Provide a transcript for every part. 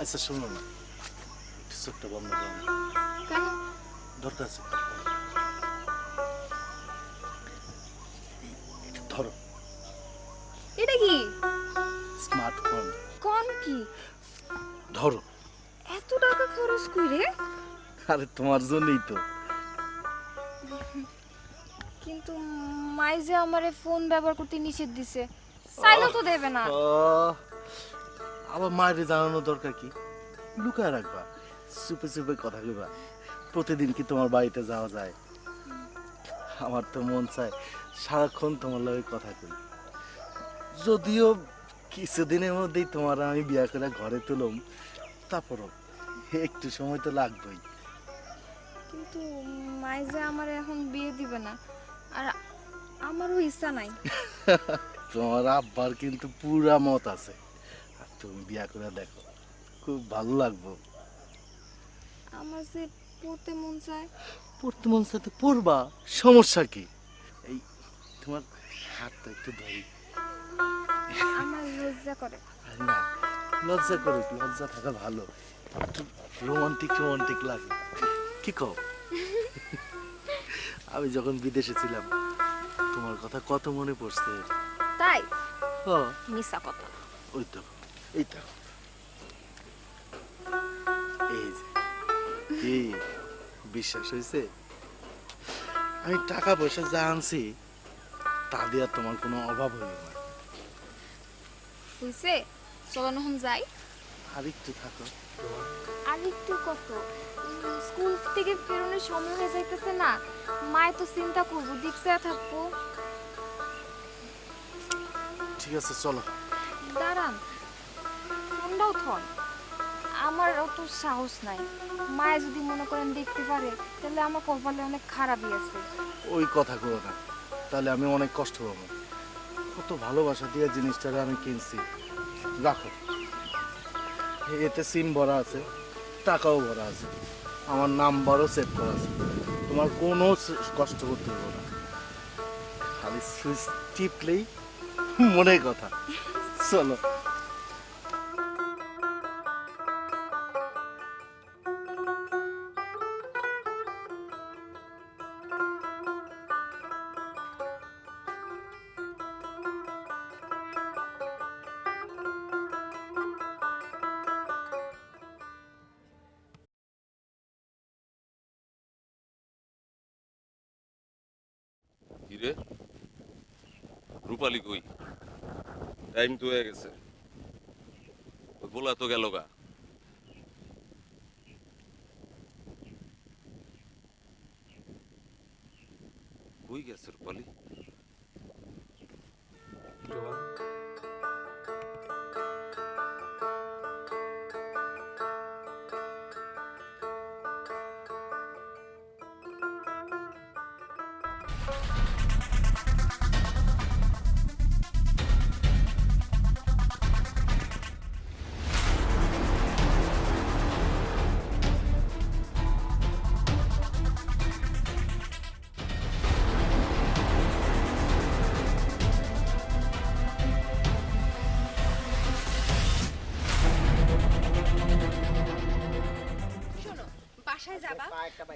আচ্ছা শোনো না, একটু চোখটা বন্ধ করো না। কেন? দরকার আছে, একটু ধরো। এটা কি? স্মার্টফোন কোন কি? ধরো। এত টাকা খরচ কইরে? আরে তোমার জন্যই তো। কিন্তু মাই যে আমারে ফোন ব্যবহার করতে নিষেধ দিছে, চাইলেও তো দেবে না। আহ, আবার মায়ের জানানোর দরকার কি? লুকায় রাখবা, চুপে চুপে কথা কইবা। প্রতিদিন কি তোমার বাড়িতে যাওয়া যায়? আমার তো মন চায় সারাক্ষণ তোমার লগে কথা কই। যদিও কিছুদিনের মধ্যেই তোমার আমি বিয়া করে ঘরে তুলম, তারপরও একটু সময় তো লাগবেই। কিন্তু মাই যে আমারে এখন বিয়ে দিবে না, আর আমারও ইচ্ছা নাই। তোমার আব্বার কিন্তু পুরা মত আছে, আর তুমি বিয়া করে দেখো, খুব ভালো লাগবো। আমার যে পড়তে মন চায়। পড়তে মন চাইতে পড়বা, সমস্যা কি? এই তোমার হাতটা একটু ধরি। আমার লজ্জা করে। আর না, লজ্জা করুক, লজ্জা থাকা ভালো, একটু রোমান্টিক রোমান্টিক লাগে। কি কও? আমি যখন বিদেশে ছিলাম তোমার কথা কত মনে পড়ছে। তাই? ও মিছা কথা। ওই তো, এই তো, এই যে, কি বিশ্বাস হয়েছে? আমি টাকা পয়সা যা আনছি তা দিয়ে আর তোমার কোনো অভাব হইল না। হইছে, চলো এখন যাই। আর একটু থাকো। আর একটু কত, স্কুল থেকে ফেরোনোর সময় হয়ে যাইতেছে না। মায় তো চিন্তা করবো, দিকসা থাকবো। ঠিক আছে চলো। দাঁড়ান, ফোনটাও থন। আমার অত সাহস নাই। মায়ে যদি মনে করেন দেখতে পারে, তাহলে আমার কপালে অনেক খারাপই আছে। ওই কথা কো না, তাহলে আমি অনেক কষ্ট পাবো। কত ভালোবাসা দিয়ে জিনিসটাকে আমি কিনছি। রাখো, এতে সিম ভরা আছে, টাকাও ভরা আছে, আমার নাম্বারও সেভ করা আছে। তোমার কোনো কষ্ট করতে হবে না, খালি সুইচ টিপলেই মনের কথা। চলো। কিরে রূপালি কই? টাইম তো হয়ে গেছে, ওই বলা তো গেল গা। কই গেছে রূপালি? শোনো, বাসায় যাবা,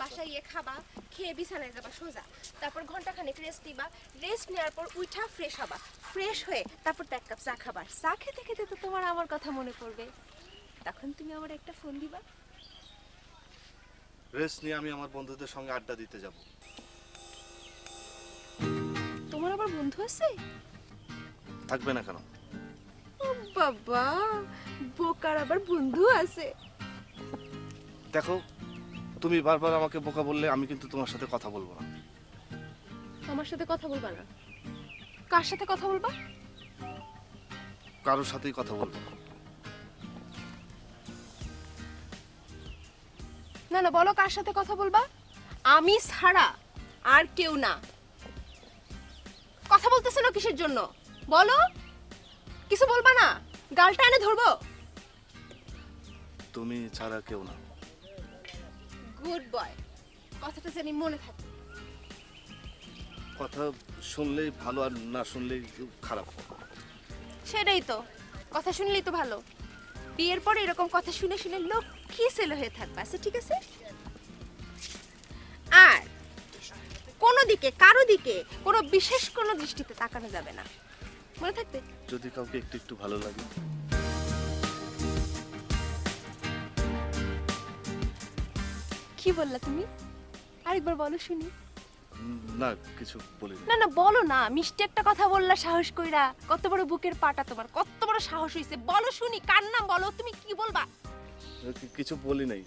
বাসায় গিয়ে খাবা, খেয়ে বিছানায় যাবা সোজা। তারপর ঘন্টাখানেক রেস্ট নিবা, রেস্ট নেওয়ার পর উঠা ফ্রেশ হবা, ফ্রেশ হয়ে তারপর তো এক কাপ চা খাবার। চা খেতে খেতে তো তোমার আমার কথা মনে পড়বে, তখন তুমি আমার একটা ফোন দিবা। রেস্ট নিয়ে আমি আমার বন্ধুদের সঙ্গে আড্ডা দিতে যাব। তোমার আবার বন্ধু আছে? থাকবে না কেন? ও বাবা, বোকার আবার বন্ধু আছে। দেখো, তুমি বারবার আমাকে বোকা বললে আমি কিন্তু তোমার সাথে কথা বলবো না। আমার সাথে কথা বলবা না? কার সাথে কথা বলবা? কারোর সাথেই কথা বলবো না। না না, বলো কার সাথে কথা বলবা? আমি ছাড়া আর কেউ না। কথা বলতেছ না কিসের জন্য? বলো, কিছু বলবা না? গালটা এনে ধরবো। তুমি ছাড়া কেউ না। গুড বয়, কথাটা জানি মনে থাকে। কথা শুনলেই ভালো, আর না শুনলেই খারাপ। সেটাই তো, কথা শুনলেই তো ভালো। বিয়ের পরে এরকম কথা শুনে শুনে লক্ষ্মী ছেলে হয়ে থাকবা, আচ্ছা ঠিক আছে? আর কোনো দিকে কারো দিকে কোনো বিশেষ কোনো দৃষ্টিতে তাকানো যাবে না, মনে থাকবে? যদি কাউকে একটু একটু ভালো লাগে। কি বললা তুমি? আরেকবার বলো শুনি। না কিছু বলিনি। না না বলো না, মিষ্টি একটা কথা বললা সাহস কইরা। কত বড় বুকের পাটা তোমার, কত বড় সাহস হইছে, বলো শুনি। কার নাম বলো, তুমি কি বলবা? কিছু বলি নাই।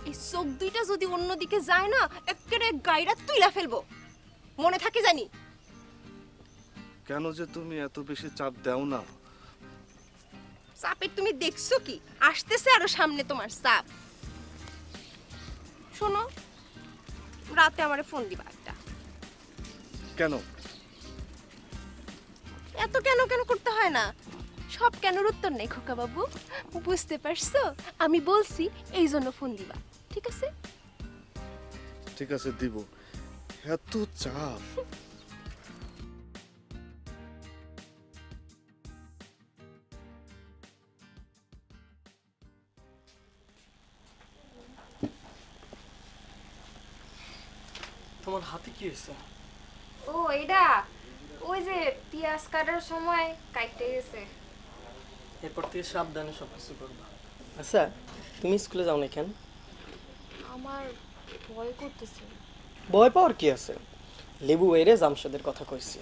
এই চোখ দুইটা যদি অন্যদিকে যায় না, একেবারে গাইরা তুইলা ফেলবো, মনে থাকে জানি। কেন যে তুমি এত বেশি চাপ দাও না? চাপের তুমি দেখছো কি? আসতেছে আরো সামনে তোমার চাপ। শোনো, রাতে আমারে ফোন দিবা একটা। কেন? এত কেন কেন করতে হয় না, সব কেনর উত্তর নেই খোকা বাবু, বুঝতে পারছো? আমি বলছি এই জন্য ফোন দিবা, ঠিক আছে? ঠিক আছে দিব। এত চাপ। তোমার হাতে কি হয়েছে? ও এটা ওই যে পেঁয়াজ কাটার সময় কাটতে গেছে। এরপর থেকে সাবধানে সব কিছু করবা। আচ্ছা, তুমি স্কুলে যাও না কেন? আমার ভয় করতেছে। ভয় পাওয়ার কি আছে? লেবু এরে জামশেদের কথা কইছি,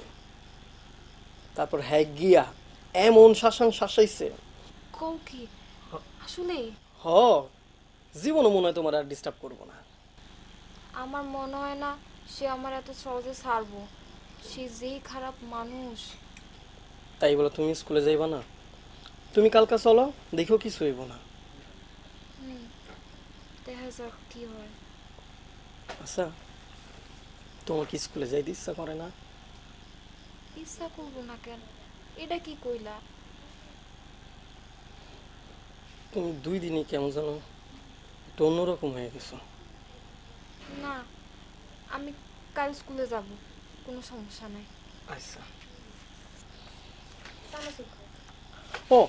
তারপর হ্যাঁ গিয়া এমন শাসান শাসাইছে। কও কি আসলে? হ, জীবনও মনে হয় তোমার আর ডিস্টার্ব করবো না। আমার মনে হয় না সে আমার এত সহজে ছাড়বো। সে যেই খারাপ মানুষ। তাই বলে তুমি স্কুলে যাইবা না? তুমি কালকে চলো, দেখো কিছু হইব না। দেখা যাক কি হয়। আচ্ছা, তোমার কি স্কুলে যাইতে ইচ্ছা করে না? ইচ্ছা করবো না কেন? এটা কি কইলা? তুমি 2 দিনই কেমন জানো একটু অন্যরকম হয়ে গেছো। না, আমি কাল স্কুলে যাব, কোনো সমস্যা নাই। আচ্ছা। চানাচুর খাও। ও,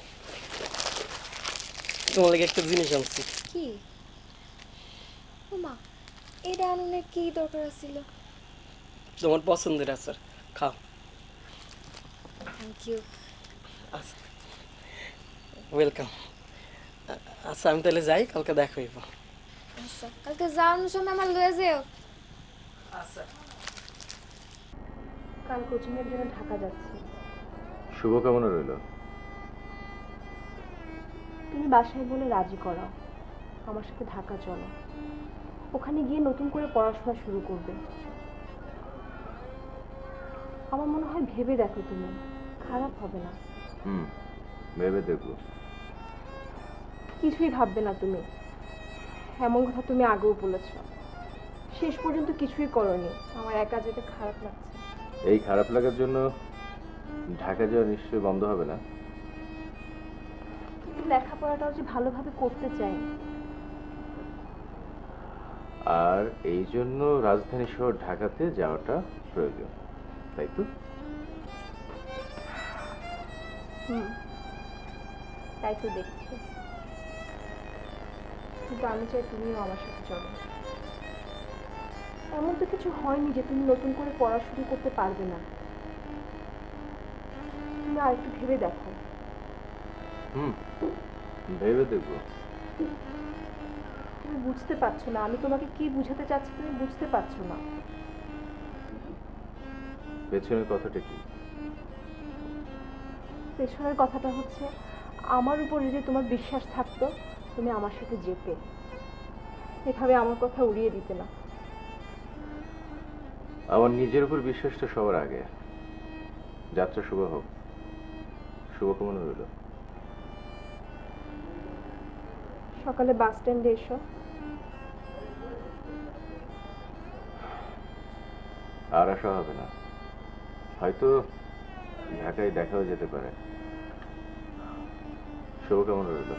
তোমার লাগে একটা জিনিস আনছি। কি? ওমা, এটা আনুনে কি দরকার ছিল? তোমার পছন্দের আচার, খাও। Thank you. আচ্ছা, ওয়েলকাম। আচ্ছা, আমি তাহলে যাই, কালকে দেখা হইব। আচ্ছা, কালকে যাওয়ার সময় আমার লয়ে যেও। আচ্ছা। কাল কোচিংয়ের জন্য ঢাকা যাচ্ছি। শুভকামনা রইল। তুমি বাসায় বলে রাজি করাও, আমার সাথে ঢাকা চলো। ওখানে গিয়ে নতুন করে পড়াশোনা শুরু করবে। আমার মনে হয় ভেবে দেখো, তুমি খারাপ হবে না। ভেবে দেখবো। কিছুই ভাববে না তুমি, এমন কথা তুমি আগেও বলেছ। শেষ পর্যন্ত কিছুই করনি, আমার একা যেতে খারাপ লাগছে। এই খারাপ লাগার জন্য ঢাকা যাওয়া নিশ্চয়ই বন্ধ হবে না। কিন্তু লেখাপড়াটাও যে ভালোভাবে করতে চাই। আর এই জন্য রাজধানী শহর ঢাকাতে যাওয়াটা প্রয়োজন, তাই তো? তাই তো দেখছি। কিন্তু আমি চাই তুমিও আমার সাথে চলো। এমন তো কিছু হয়নি যে তুমি নতুন করে পড়া শুরু করতে পারবে না। তুমি আর একটু ভেবে দেখো। ভেবে দেখবো। তুমি বুঝতে পারছো না আমি তোমাকে কি বুঝাতে চাচ্ছি, তুমি বুঝতে পারছো না। পেছনের কথাটা কি? পেছনের কথাটা হচ্ছে, আমার উপর যদি তোমার বিশ্বাস থাকতো তুমি আমার সাথে যেতে, এভাবে আমার কথা উড়িয়ে দিতে না। আমার নিজের উপর বিশ্বাসটা সবার আগে। যাত্রা শুভ হোক। শুভকামনা রইল। সকালে বাস স্ট্যান্ডে এসো। আর আসা হবে না, হয়তো ঢাকায় দেখাও যেতে পারে। শুভকামনা রইল।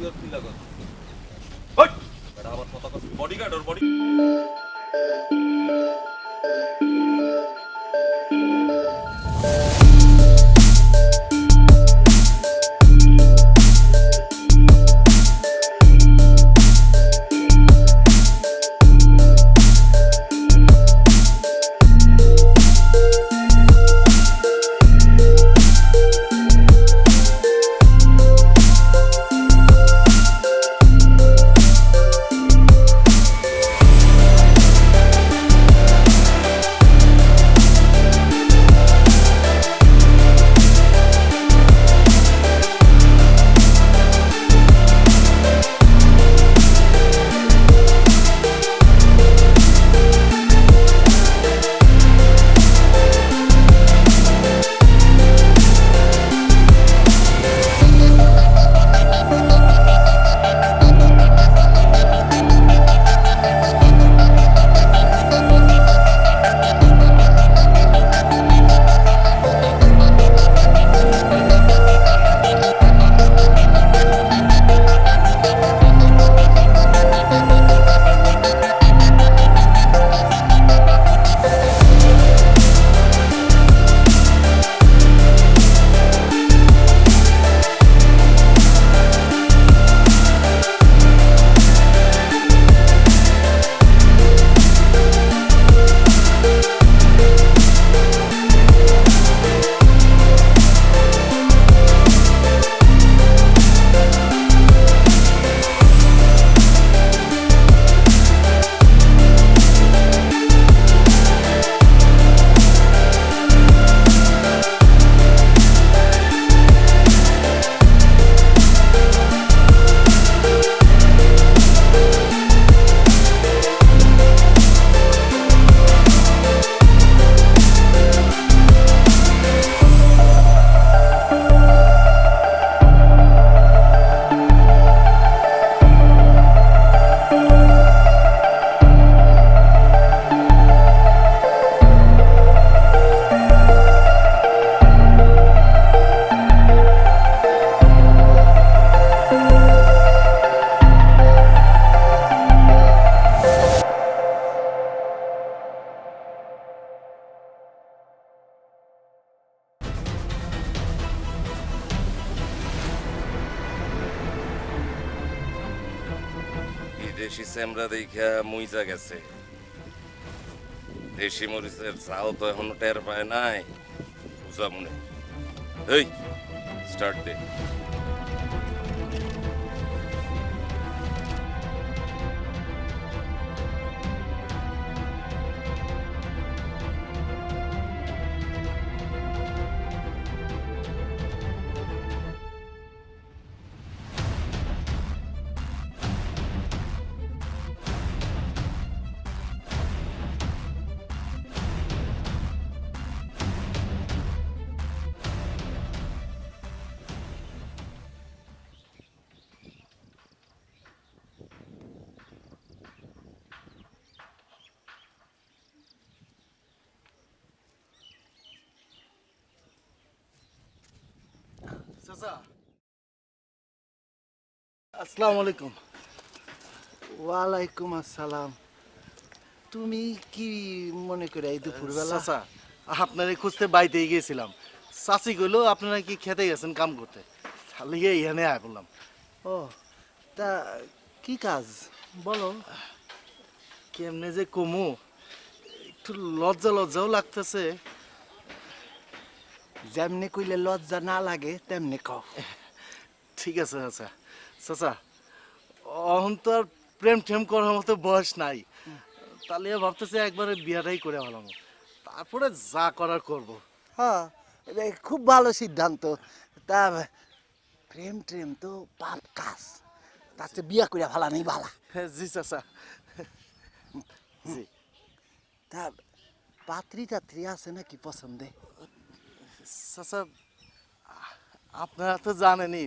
তুই আর কি লাগাস ওই এটা আমার কথা কথা বডিগার্ড ওর বডি দেশি স্যামরা দেখা মুইজা গেছে দেশি মরিচের চাও তো এখনো টের পায় নাই বুঝা মনে এই স্টার্ট দে চাচা আসসালামু আলাইকুম। ওয়ালাইকুম আসসালাম। তুমি কি মনে করে এই দুপুরবেলা? চাচা আপনারে খুঁজতে বাইতেই গেছিলাম, চাচি কইলো আপনারা কি খেতে গেছেন কাম করতে, তাহলে এইখানে আয় বললাম। ও তা কি কাজ বলো? কেমনে যে কমু, একটু লজ্জা লজ্জাও লাগতেছে। যেমনি কইলে লজ্জা না লাগে তেমনি কও। ঠিক আছে চাচা। চাচা অহন তো আর প্রেম টেম করার মতো বয়স নাই, তাহলে ভাবতেছে একবারে বিয়াটাই করে ভালাম, তারপরে যা করার করব। হ্যাঁ খুব ভালো সিদ্ধান্ত। তা প্রেম ট্রেম তো পাপ কাজ, তার চেয়ে বিয়া কইরা ভালা নেই ভালা। জি চাচা জি। তা পাত্রী টাত্রী আছে নাকি পছন্দে? চাচা আপনারা তো জানেনই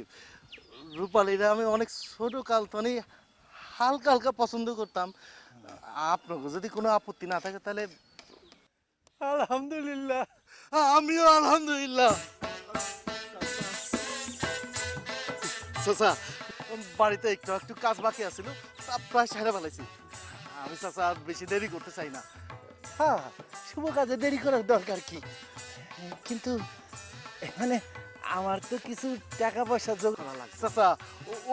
রূপালীরা আমি অনেক ছোট কাল তো হালকা হালকা পছন্দ করতাম। আপনাকে যদি কোনো আপত্তি না থাকে তাহলে। আলহামদুলিল্লাহ। আমিও আলহামদুলিল্লাহ। চাচা বাড়িতে একটু একটু কাজ বাকি আছিল, তা প্রায় সেরে ফেলাইছি। আমি চাচা আর বেশি দেরি করতে চাই না। হ্যাঁ, শুভ কাজে দেরি করার দরকার কি? কিন্তু মানে আমার তো কিছু টাকা পয়সা জোগাড় করা লাগছে। চাচা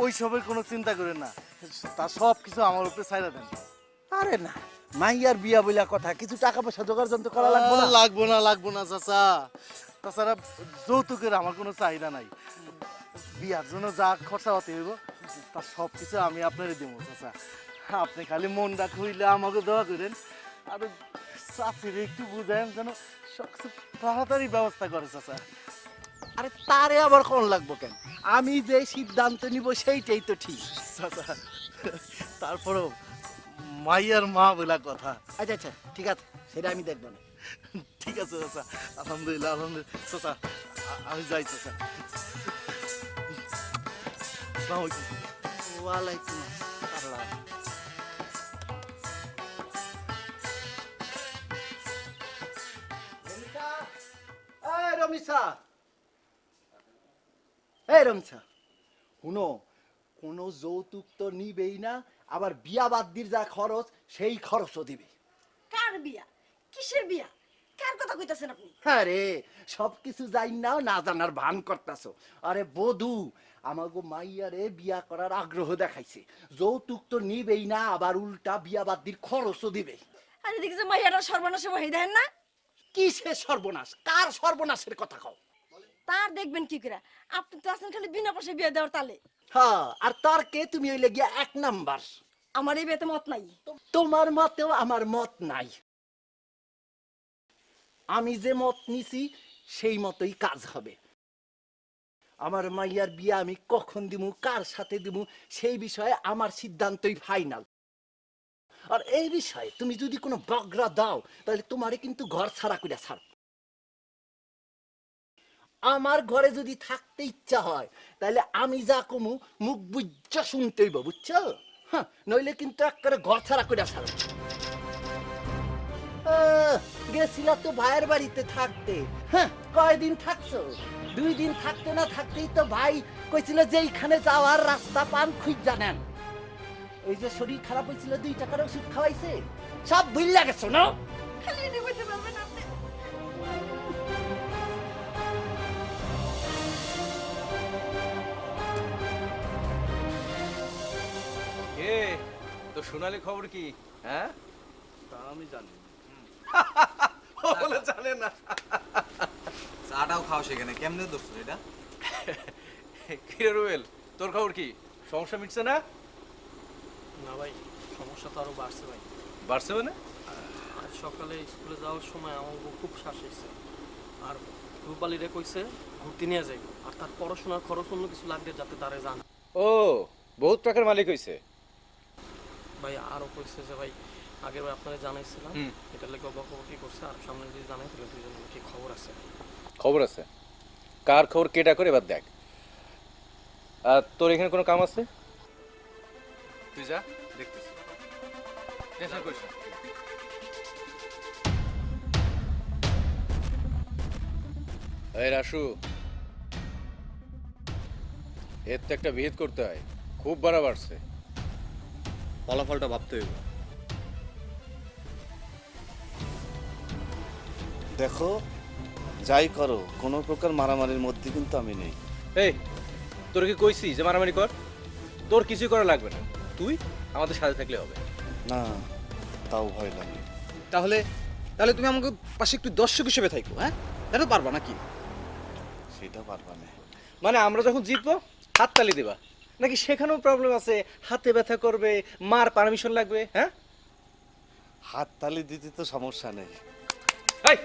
ওই সবের কোনো চিন্তা করেন না, তার সব কিছু আমার উপরে ছাইড়া দেন। আরে না, মাইয়ার বিয়া বইলা কথা, কিছু টাকা পয়সা জোগাড় যন্ত্র করা লাগবে না? লাগবো না চাচা। তাছাড়া যৌতুকের আমার কোনো চাহিদা নাই। বিয়ার জন্য যা খরচা হতে হইব তার সব কিছু আমি আপনারই দেবো চাচা। আপনি খালি মনটা খুইলে আমাকে দোয়া করেন, আর চাচির একটু বুঝেন যেন সব কিছু তাড়াতাড়ি ব্যবস্থা করে চাচা। আরে তারে আবার কোন লাগবো কেন? আমি যে সিদ্ধান্ত নিব সেইটাই তো ঠিক। চাচা তারপরেও মাইয়ার মা বলা কথা। আচ্ছা আচ্ছা, ঠিক আছে, সেটা আমি দেখবো না। ঠিক আছে চাচা, আলহামদুলিল্লাহ আলহামদুলিল্লাহ। চাচা আমি যাই চাচা। আসসালামু আলাইকুম। ওয়ালাইকুম আসসালাম। রমিসা, এই রমিসা, শুনো, কোনো যৌতুক তো নিবেই না, আবার বিয়া বাদ্দির যা খরচ সেই খরচও দিবে। কার বিয়া? কিসের বিয়া? কার কথা কইতাছেন আপনি? আরে সবকিছু যাই নাও, না জানার ভান করতাছো। আরে বধু আমাগো মাইয়ারে বিয়া করার আগ্রহ দেখাইছে, যৌতুক তো নিবেই না, আবার উল্টা বিয়া বাদ্দির খরচও দিবে। আরে দেখি যে মাইয়াটা সর্বনাশে বহি দেন না? কিসের সর্বনাশ? কার সর্বনাশের কথা কও? তার দেখবেন কি করে? আপনি তো আছেন খালি বিনা পয়সায় বিয়া দেওয়ার তালে। হ্যাঁ, আর তর্কে তুমি হইলে গিয়া 1 নাম্বার। আমার এই বিয়েতে মত নাই। তোমার মতেও আমার মত নাই। আমি যে মত নিছি সেই মতই কাজ হবে। আমার মাইয়ার বিয়া আমি কখন দিমু, কার সাথে দিমু, সেই বিষয়ে আমার সিদ্ধান্তই ফাইনাল। আর এই বিষয়ে তুমি যদি কোনো বগরা দাও, তাহলে তোমারে কিন্তু ঘর ছাড়া করে ছাড়। আমার ঘরে যদি থাকতে ইচ্ছা হয়, তাহলে আমি যা কমু মুখ বুজ্জা শুনতে হইব, বুঝছো? হ্যাঁ, নইলে কিন্তু একবারে ঘর ছাড়া করে ছাড়। গেছিলা তো ভাইয়ের বাড়িতে থাকতে, হ্যাঁ, কয়দিন থাকছো? 2 দিন থাকতে না থাকতেই তো ভাই কইছিল যে এইখানে যাওয়ার রাস্তা পান খুঁজ জানেন। এই যে শরীর খারাপ হয়েছিল, 2 টাকার ওষুধ খাওয়াইছে, সব ভুইল্লা গেছো না? খালি এনে কইতে পারবেন আপনি? এ তো সোনালি খবর কি? হ্যাঁ, তা আমি জানি। ও বলে জানে না। চাটাও খাও সেখানে, কেমনে ধরছো এটা? কিরে রুবেল, তোর খবর কি? সমস্যা মিটছে না? না ভাই, সমস্যা তো আরো বাড়ছে ভাই। বাড়ছে মানে? আজ সকালে স্কুলে যাওয়ার সময় আমার বউ খুব শাসাইছে, আর রূপালীরে কইছে ঘুরতে নিয়ে যাইব, আর তার পড়াশোনার খরচ অন্য কিছু লাগবে যাতে তারে জান। ও, বহুত টাকার মালিক হইছে। ভাই আরও কইছে যে ভাই আগের বার আপনারা জানাইছিলাম, হুম। এটা লেগে বকাবকি করছে, আর সামনে যদি জানাই তাহলে দুইজনের কি খবর আছে। খবর আছে? কার খবর কেটা করে এবার দেখ। আর তোর এখানে কোনো কাম আছে? তুই যা, দেখতেছি। টেনশন করিস না। এই রাসু, এর তো একটা বিহিত করতে হয়, খুব বাড়া বাড়ছে। ফলাফলটা ভাবতে হইব। দেখো, যাই করো, কোনো প্রকার মারামারির মধ্যে কিন্তু আমি নেই। এই, তোর কি কইছি যে মারামারি কর? তোর কিছুই করা লাগবে না, তুই আমাদের সাথে থাকলে হবে। না, তাও ভয় লাগে। তাহলে তাহলে তুমি আমাকে পাশে একটু দর্শক হিসেবে থাকো, হ্যাঁ? এটা পারবা নাকি? সেটা পারবা না। মানে আমরা যখন জিতবো হাততালি দিবা, নাকি সেখানেও প্রবলেম আছে, হাতে ব্যথা করবে, মার পারমিশন লাগবে? হ্যাঁ, হাততালি দিতে তো সমস্যা নেই। এই